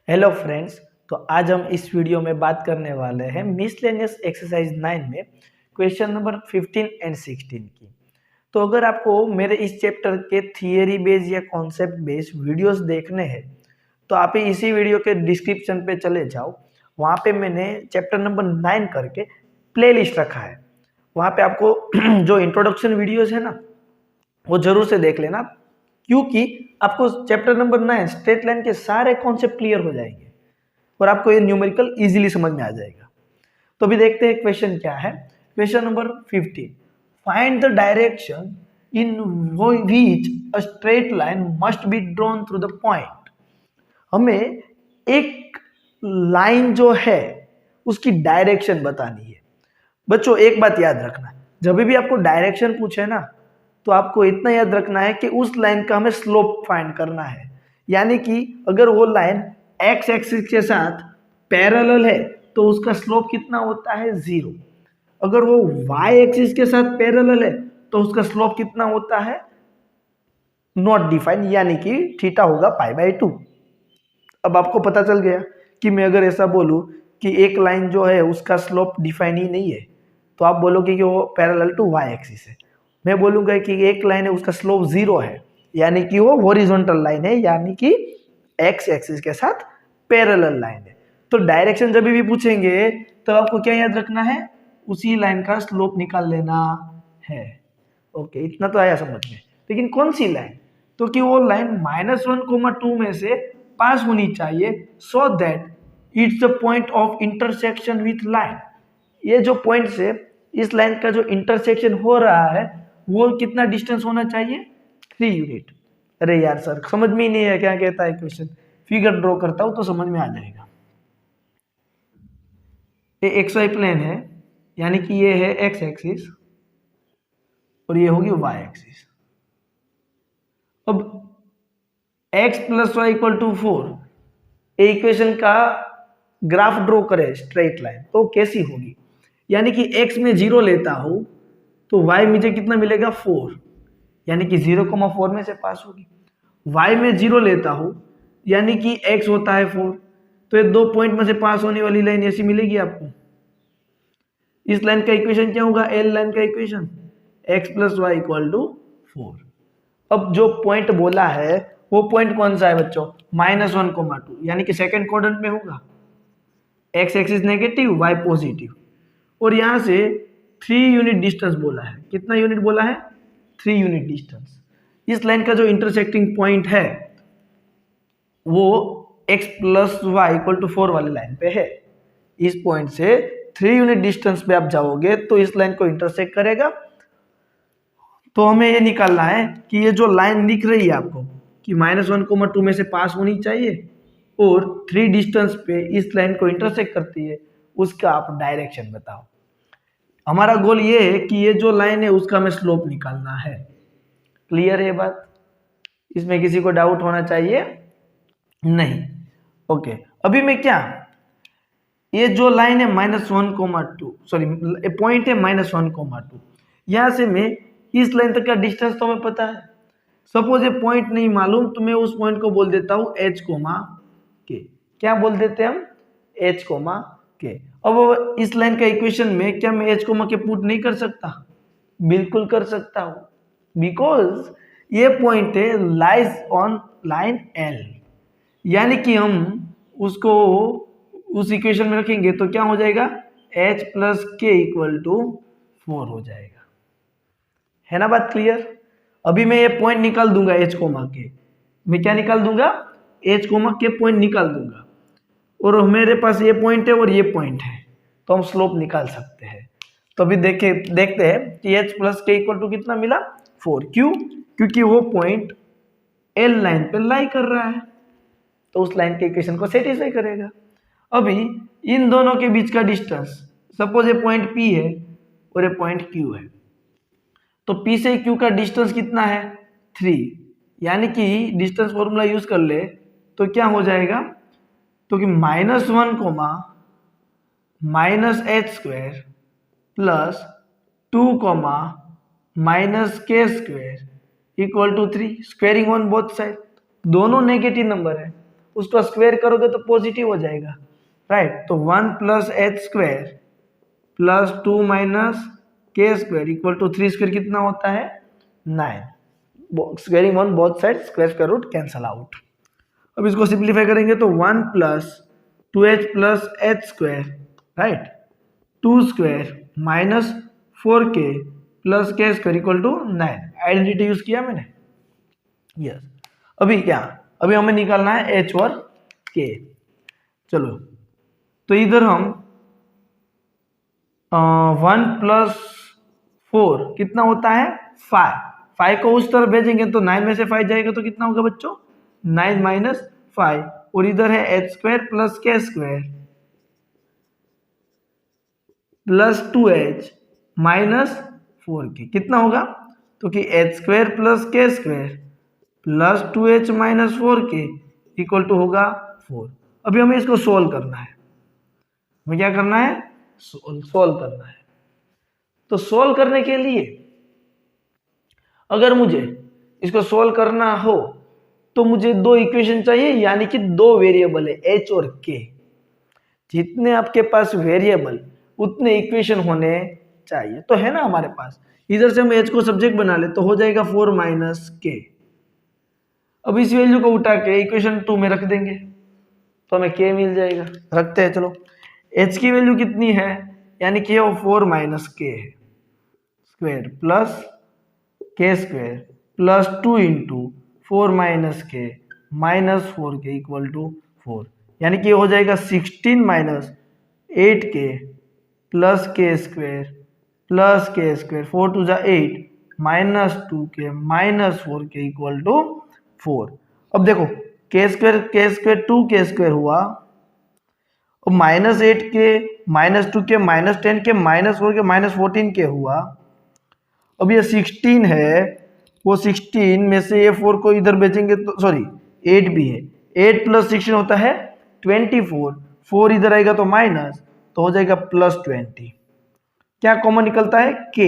Hello friends. तो आज हम इस वीडियो में बात करने वाले हैं मिसलेनियस एक्सरसाइज 9 में क्वेश्चन नंबर 15 एंड 16 की। तो अगर आपको मेरे इस चैप्टर के थियरी बेस्ड या कॉन्सेप्ट बेस्ड वीडियोस देखने हैं तो आप इसी वीडियो के डिस्क्रिप्शन पे चले जाओ। वहाँ पे मैंने चैप्टर नंबर 9 करके प्लेलिस्ट रखा है। वहाँ पे आपको जो इंट्रोडक्शन वीडियोस है ना वो जरूर से देख लेना, क्योंकि आपको चैप्टर नंबर 9 स्ट्रेट लाइन के सारे कॉन्सेप्ट क्लियर हो जाएंगे और आपको ये न्यूमेरिकल इजीली समझ में आ जाएगा। तो अभी देखते हैं क्वेश्चन क्या है। Question number 15, find the direction in which a straight line must be drawn through the point. हमें एक लाइन जो है उसकी डायरेक्शन बतानी है। बच्चों एक बात याद रखना, जब भी आपको डायरेक्शन पूछे ना तो आपको इतना याद रखना है कि उस लाइन का हमें स्लोप फाइंड करना है। यानी कि अगर वो लाइन एक्स एक्सिस के साथ पैरेलल है तो उसका स्लोप कितना होता है, 0। अगर वो वाई एक्सिस के साथ पैरेलल है तो उसका स्लोप कितना होता है, नॉट डिफाइंड, यानी कि थीटा होगा π/2। अब आपको पता चल गया कि मैं अगर ऐसा बोलूं कि एक लाइन जो है उसका स्लोप डिफाइन ही नहीं है तो आप बोलोगे कि वो पैरेलल टू वाई एक्सिस है। मैं बोलूंगा कि एक लाइन है उसका स्लोप 0 है, यानी कि वो हॉरिजॉन्टल लाइन है, यानी कि एक्स एक्सिस के साथ पैरेलल लाइन है। तो डायरेक्शन जब भी पूछेंगे तो आपको क्या याद रखना है, उसी लाइन का स्लोप निकाल लेना है। ओके, इतना तो आया समझ में। लेकिन कौन सी लाइन, तो कि वो लाइन -1, 2 में से पास होनी चाहिए, so that it's the point of intersection with line. ये जो पॉइंट से इस लाइन का जो इंटरसेक्शन हो रहा है वो कितना डिस्टेंस होना चाहिए, 3 यूनिट। अरे यार सर समझ में ही नहीं है क्या कहता है क्वेश्चन, फिगर ड्रॉ करता हूं तो समझ में आ जाएगा। ये एक्स वाई प्लेन है, यानी कि ये है एक्स एक्सिस और ये होगी वाई एक्सिस। अब x + y = 4 इक्वेशन का ग्राफ ड्रॉ करें स्ट्रेट लाइन तो कैसी होगी, यानी कि x में 0 लेता हूं तो y मुझे कितना मिलेगा, 4, यानी कि 0,4 में से पास होगी। y में 0 लेता हूं यानी कि x होता है 4, तो ये 2 पॉइंट में से पास होने वाली लाइन ऐसी मिलेगी आपको। इस लाइन का इक्वेशन क्या होगा, एल लाइन का इक्वेशन, x + y = 4। अब जो पॉइंट बोला है वो पॉइंट कौन सा है बच्चों, -1,2, यानी कि सेकंड क्वाड्रेंट में होगा। X axis negative, y positive, और यहां से 3 यूनिट डिस्टेंस बोला है। कितना यूनिट बोला है, 3 यूनिट डिस्टेंस। इस लाइन का जो इंटरसेक्टिंग पॉइंट है वो x + y = 4 वाली लाइन पे है। इस पॉइंट से 3 यूनिट डिस्टेंस पे आप जाओगे तो इस लाइन को इंटरसेक्ट करेगा। तो हमें ये निकालना है कि ये जो लाइन दिख रही है आपको कि -1,2 में से पास होनी चाहिए और 3 डिस्टेंस पे इस लाइन को इंटरसेक्ट करती है, उसका आप डायरेक्शन बताओ। हमारा गोल ये है कि ये जो लाइन है उसका हमें स्लोप निकालना है। क्लियर है बात, इसमें किसी को डाउट होना चाहिए नहीं। ओके, अभी मैं क्या, ये जो लाइन है -1,2, सॉरी पॉइंट है -1,2, यहां से मैं इस लाइन तक का डिस्टेंस तो हमें पता है। सपोज ये पॉइंट नहीं मालूम तो मैं उस पॉइंट को बोल देता हूं h, के। क्या बोल देते हैं हम, h, के। अब इस लाइन का इक्वेशन में क्या मैं h, के पुट नहीं कर सकता, बिल्कुल कर सकता हूं, बिकॉज ये पॉइंट है लाइज ऑन लाइन l, यानी कि हम उसको उस इक्वेशन में रखेंगे तो क्या हो जाएगा, h + k = 4 हो जाएगा। है ना बात क्लियर। अभी मैं ये पॉइंट निकाल दूंगा h, के। मैं क्या निकाल दूंगा, h, के पॉइंट निकाल दूंगा, और मेरे पास ये पॉइंट है और ये पॉइंट है, तो हम स्लोप निकाल सकते हैं। तो अभी देखते हैं कि h + k = कितना मिला, 4। क्यों, क्योंकि वो पॉइंट l लाइन पे लाई कर रहा है तो उस लाइन के इक्वेशन को सेटिस्फाई करेगा। अभी इन दोनों के बीच का डिस्टेंस, सपोज ये पॉइंट P है और ये पॉइंट Q है, तो P से Q का डिस्टेंस कितना है, 3, यानी कि डिस्टेंस फॉर्मूला यूज कर ले तो क्या हो जाएगा, तो कि -1, -h² + 2, -k² = 3, squaring on both side, दोनों नेगेटिव नंबर है उसको स्क्वायर करोगे तो पॉजिटिव हो जाएगा, राइट। तो 1 plus h square plus 2 minus k square equal to 3 square कितना होता है 9। Squaring on both side, square root cancel out. अब इसको सिंप्लीफाई करेंगे तो 1 plus 2h plus h square, right, 2 square minus 4k plus k square equal to 9। Identity use किया मैंने, yes. अभी क्या, अभी हमें निकालना है h और k। चलो तो इधर हम 1 प्लस 4 कितना होता है 5। 5 को उस तरफ भेजेंगे तो 9 में से 5 जाएगा तो कितना होगा बच्चों 9 माइनस 5। और इधर है h square plus k square plus 2h minus 4k कितना होगा, तो कि h square plus k square plus 2h minus 4k equal to होगा 4। अभी हमें इसको सोल्व करना है, हमें क्या करना है सोल्व करना है। तो सोल्व करने के लिए अगर मुझे इसको सोल्व करना हो तो मुझे दो इक्वेशन चाहिए, यानी कि दो वेरिएबल है h और k। जितने आपके पास वेरिएबल उतने इक्वेशन होने चाहिए, तो है ना हमारे पास। इधर से हम h को सब्जेक्ट बना ले तो हो जाएगा 4 माइनस k। अब इस वैल्यू को उठा के इक्वेशन 2 में रख देंगे तो हमें k मिल जाएगा। रखते हैं, चलो h की वैल्यू कितनी है, यानी कि वो 4 माइनस k है square plus k square plus 2 into 4 minus के माइनस 4k इक्वल टू 4, यानी कि हो जाएगा 16 minus 8k plus k square 4 to जा 8 minus 2k minus 4k equal to 4। अब देखो के स्क्वायर 2k स्क्वायर हुआ और minus 8k minus 2k minus 10k minus 4k minus 14k हुआ। अब ये 16 है, वो 16 में से ये 4 को इधर भेजेंगे तो सॉरी 8 भी है, 8 प्लस 16 होता है 24, 4 इधर आएगा तो माइनस, तो हो जाएगा प्लस 20। क्या कॉमन निकलता है k,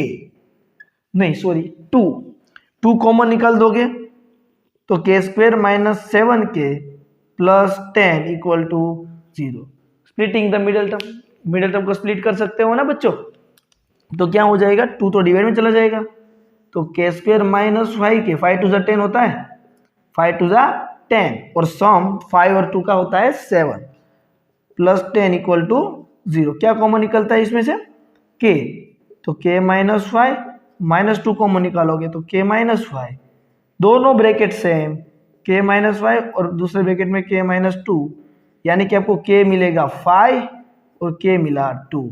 नहीं सॉरी 2 कॉमन निकाल दोगे तो k square minus 7k plus 10 equal to 0। Splitting the middle term को स्प्लिट कर सकते हो ना बच्चों, तो क्या हो जाएगा 2 तो डिवाइड में चला जाएगा, तो k square minus 5k, 5 to जा 10 होता है 5 टू जा 10 और सम 5 और 2 का होता है 7 प्लस 10 इक्वल टू 0। क्या कॉमन निकलता है इसमें से k, तो k माइनस 5 माइनस 2 कॉमन निकालोगे तो k माइनस 5, दोनों ब्रैकेट सेम k माइनस 5 और दूसरे ब्रैकेट में k माइनस 2, यानी कि आपको k मिलेगा 5 और k मिला 2।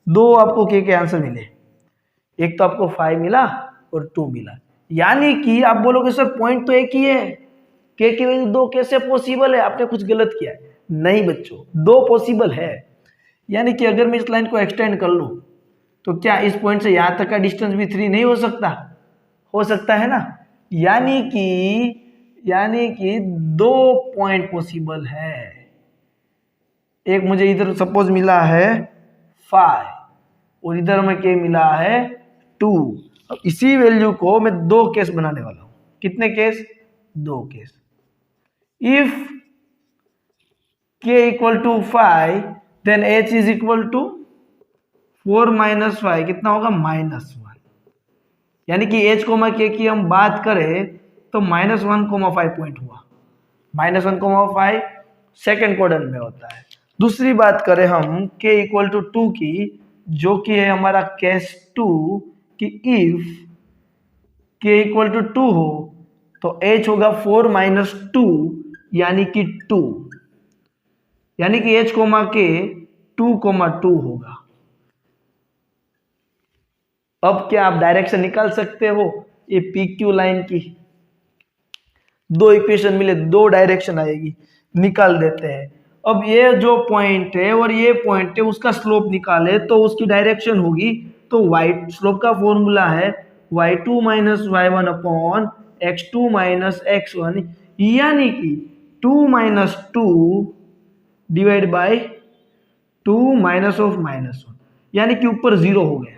दो आपको k के आंसर मिले, एक तो आपको 5 मिला और 2 मिला। यानी कि आप बोलोगे सर पॉइंट तो एक ही है, k की वैल्यू 2 कैसे पॉसिबल है, आपने कुछ गलत किया है। नहीं बच्चों, 2 पॉसिबल है। यानी कि अगर मैं इस लाइन को एक्सटेंड कर लूं तो क्या इस पॉइंट से यहां तक का डिस्टेंस भी 3 नहीं हो सकता, हो सकता है ना। यानी कि 2 पॉइंट पॉसिबल है। एक मुझे इधर सपोज मिला है 5 और इधर में k मिला है 2। अब इसी वैल्यू को मैं 2 केस बनाने वाला हूं। कितने केस, 2 केस। If k equal to 5 then h is equal to 4 minus 5 कितना होगा -1। यानी कि h कोमा k की हम बात करें तो -1,5 पॉइंट हुआ। -1,5 सेकेंड क्वाड्रेंट में होता है। दूसरी बात करें हम k इक्वल टू 2 की, जो कि है हमारा केस 2 कि इफ k इक्वल टू 2 हो तो h होगा 4 माइनस 2 यानी कि 2, यानी कि h कोमा k 2,2 होगा। अब क्या आप डायरेक्शन निकाल सकते हो, ये PQ लाइन की 2 इक्वेशन मिले, 2 डायरेक्शन आएगी, निकाल देते हैं। अब ये जो पॉइंट है और ये पॉइंट है उसका स्लोप निकाले तो उसकी डायरेक्शन होगी, तो y स्लोप का फॉर्मूला है y2 minus y1 upon x2 minus x1, यानी कि 2 minus 2 divide by 2 minus of -1, यानी कि ऊपर 0 हो गया।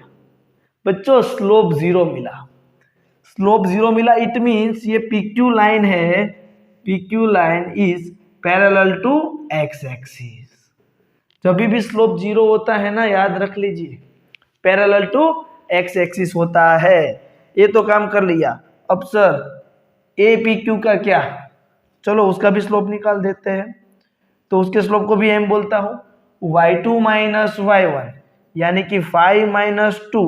बच्चों स्लोप 0 मिला, स्लोप 0 मिला, इट मींस ये PQ लाइन है, PQ line is parallel to x axis. जब भी स्लोप जीरो होता है ना, याद रख लीजिए, पैरेलल टू एक्स एक्सिस होता है। ये तो काम कर लिया। अब सर ए पी क्यू का क्या, चलो उसका भी स्लोप निकाल देते हैं। तो उसके स्लोप को भी एम बोलता हूं, y2 माइनस y1 यानी कि 5 minus 2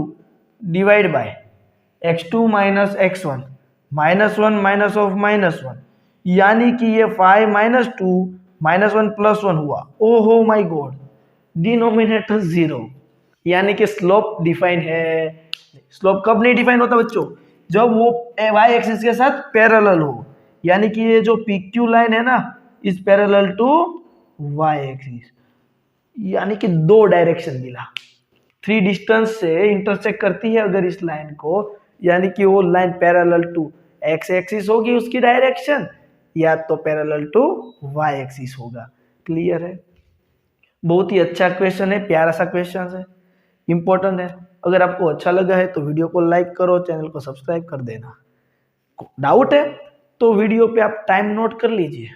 divide by x2 minus x1 minus 1 minus of minus 1, यानी कि ये 5 माइनस 2 माइनस 1 प्लस 1 हुआ। ओहो माय गॉड, डिनोमिनेटर जीरो, यानी कि स्लोप डिफाइन है। स्लोप कब नहीं डिफाइन होता बच्चों? जब वो y एक्सिस के साथ पैरेलल हो, यानी कि ये जो PQ लाइन है ना is parallel to y axis, यानी कि दो डायरेक्शन मिला। 3 डिस्टेंस से इंटरसेक्ट करती है अगर इस लाइन को, यानी कि वो line parallel to x axis होगी उसकी डायरेक्शन, या तो पैरेलल टू y एक्सिस होगा। क्लियर है? बहुत ही अच्छा क्वेश्चन है, प्यारा सा क्वेश्चन है, इंपॉर्टेंट है। अगर आपको अच्छा लगा है तो वीडियो को लाइक करो, चैनल को सब्सक्राइब कर देना। डाउट है तो वीडियो पे आप टाइम नोट कर लीजिए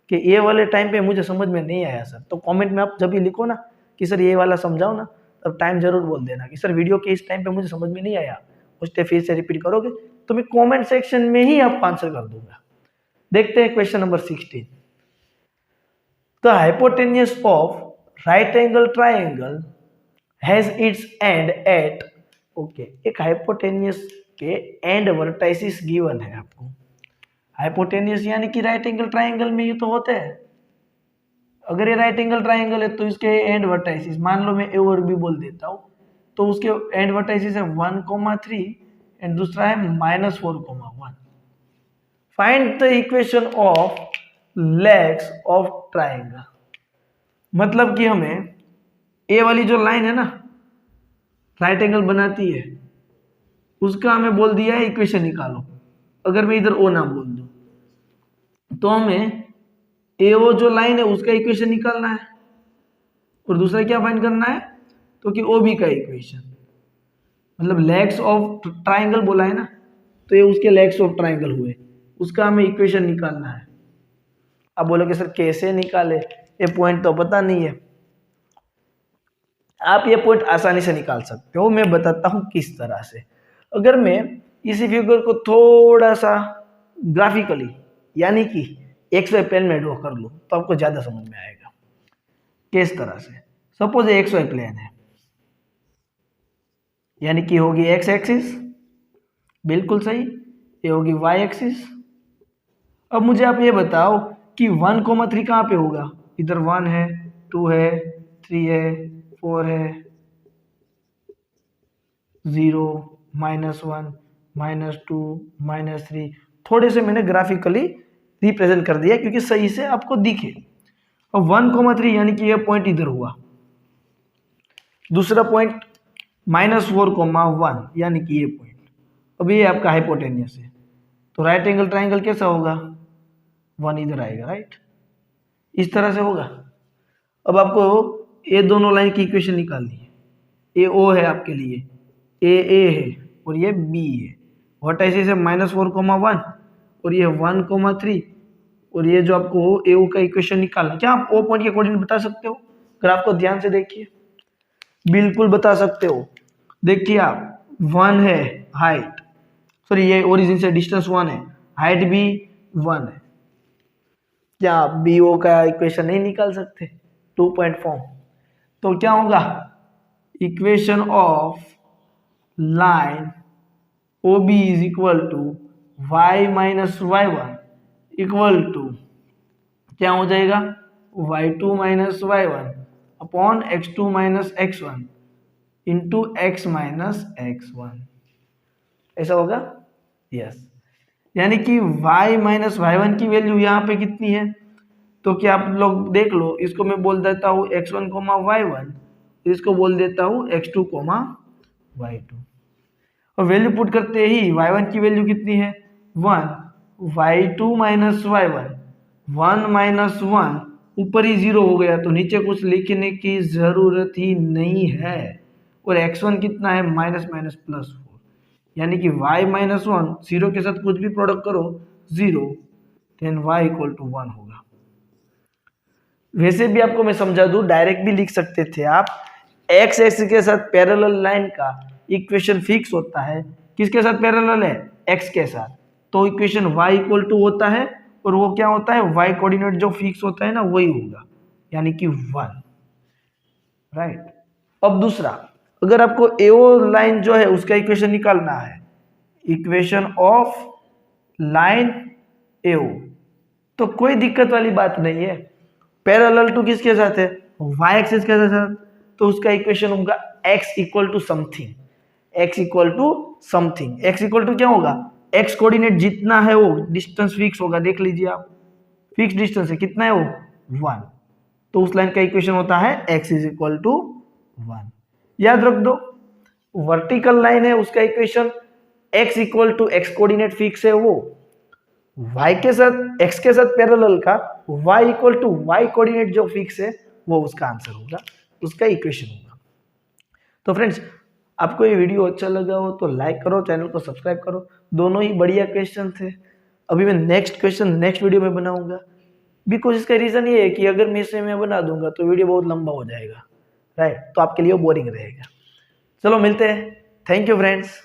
कि ये वाले टाइम पे मुझे समझ में नहीं आया सर, तो कमेंट में आप जब भी लिखो ना कि सर ये वाला समझाओ ना, तब टाइम जरूर बोल देना कि सर वीडियो के इस टाइम पे मुझे समझ में नहीं आया, उस टाइम फिर से रिपीट करोगे तो मैं कमेंट सेक्शन में ही आपको आंसर कर दूंगा। देखते हैं question number 16। The hypotenuse of right angle triangle has its end at, okay, एक हाइपोटेन्यूज के एंड वर्टाइसिस गिवन है आपको। हाइपोटेन्यूज यानी कि राइट एंगल ट्राइंगल में ये तो होते हैं। अगर ये राइट एंगल ट्राइंगल है तो इसके एंड वर्टाइसिस, मान लो मैं ए और बी बोल देता हूँ, तो उसके एंड वर्टाइसिस है 1,3 एंड दूसरा है -4,1। Find the equation of legs of triangle. मतलब कि हमें ए वाली जो लाइन है ना राइट एंगल बनाती है, उसका हमें बोल दिया है इक्वेशन निकालो। अगर मैं इधर ओ नाम बोल दूं तो हमें ए ओ जो लाइन है उसका इक्वेशन निकालना है, और दूसरा क्या फाइंड करना है, तो कि ओ बी का इक्वेशन। मतलब लेग्स ऑफ ट्राइंगल बोला है ना, तो ये उसके लेग्स ऑफ ट्राइंगल हुए, उसका हमें इक्वेशन निकालना है। अब बोलोगे सर कैसे निकाले, ये पॉइंट तो पता नहीं है। आप ये पॉइंट आसानी से निकाल सकते हो, मैं बताता हूं किस तरह से। अगर मैं इसी फिगर को थोड़ा सा ग्राफिकली यानी कि XY प्लेन में ड्रॉ कर लूं तो आपको ज्यादा समझ में आएगा। किस तरह से? सपोज XY प्लेन है, यानी कि होगी X एक्सिस, बिल्कुल सही, ये होगी Y एक्सिस। अब मुझे आप ये बताओ कि 1,3 कहाँ पे होगा? इधर 1 है, 2 है, 3 है, 4 है, 0, -1, -2, -3। थोड़े से मैंने ग्राफिकली रिप्रेजेंट कर दिया क्योंकि सही से आपको दिखे। अब 1,3 यानी कि ये पॉइंट इधर हुआ, दूसरा पॉइंट -4,1 यानी कि ये पॉइंट। अब ये आपका हाइपोटेन्यूस है, तो राइट एंगल ट्राइंगल कैसा होगा? 1 इधर आएगा, राइट, इस तरह से होगा। अब आपको ये दोनों लाइन की इक्वेशन निकालनी है। ए ओ है आपके लिए, ए है और ये बी है। वर्टाइसिस है -4,1 और ये 1,3, और ये जो आपको ए ओ का इक्वेशन निकालना, क्या आप ओ पॉइंट के कोऑर्डिनेट बता सकते हो? ग्राफ को ध्यान से देखिए, बिल्कुल बता सकते हो। देखिए आप 1 है हाइट, सॉरी ये ओरिजिन से डिस्टेंस 1 है, हाइट भी 1 है, क्या आप बी ओ का इक्वेशन नहीं निकाल सकते? 2 पॉइंट फॉर्म। तो क्या होगा? Equation of line OB is equal to y minus y1 equal to क्या हो जाएगा? y2 minus y1 upon x2 minus x1 into x minus x1, ऐसा होगा? यस। यानी कि y माइनस y1 की वैल्यू यहाँ पे कितनी है? तो क्या आप लोग देख लो, इसको मैं बोल देता हूँ x1 y1, इसको बोल देता हूँ x2 y2, और वैल्यू पुट करते ही y1 की वैल्यू कितनी है? 1, y2 माइनस y1, 1 माइनस 1, ऊपर ही 0 हो गया तो नीचे कुछ लिखने की जरूरत ही नहीं है। और x1 कितना है? माइनस माइनस प्लस 4, यानी कि y माइनस 1, 0 के साथ कुछ भी प्रोडक्ट करो 0, देन y इक्वल टू 1 होगा। वैसे भी आपको मैं समझा दूं, डायरेक्ट भी लिख सकते थे आप। एक्स एक्सिस के साथ पैरेलल लाइन का इक्वेशन फिक्स होता है। किसके साथ पैरेलल है? एक्स के साथ। तो इक्वेशन y इक्वल टू होता है, और वो क्या होता है? y कोऑर्डिनेट जो फिक्स होता है ना, वही होगा, यानी कि 1, राइट। अब दूसरा, अगर आपको एओ लाइन जो है उसका इक्वेशन निकालना है, इक्वेशन ऑफ लाइन एओ, तो कोई दिक्कत वाली बात नहीं है। पैरेलल टू किसके साथ है? y एक्सिस के साथ। तो उसका इक्वेशन होगा x equal to something, x equal to something. x equal to क्या होगा? x कोऑर्डिनेट जितना है वो डिस्टेंस फिक्स होगा, देख लीजिए आप, फिक्स डिस्टेंस है, कितना है वो? 1। तो उस लाइन का इक्वेशन होता है x इज इक्वल टू 1। याद रख दो, वर्टिकल लाइन है उसका equation x equal to x coordinate fix है वो, y के साथ x के साथ पैरेलल का y equal to y coordinate जो फिक्स है वो उसका आंसर होगा, उसका इक्वेशन होगा। तो फ्रेंड्स, आपको ये वीडियो अच्छा लगा हो तो लाइक करो, चैनल को सब्सक्राइब करो। दोनों ही बढ़िया क्वेश्चन थे। अभी मैं नेक्स्ट क्वेश्चन नेक्स्ट वीडियो में बनाऊंगा, बिकॉज इसका रीजन ये है कि अगर मैं इसे मैं बना दूंगा तो वीडियो बहुत लंबा हो जाएगा, राइट। तो आपके लिए बोरिंग रहेगा। चलो मिलते हैं। Thank you friends.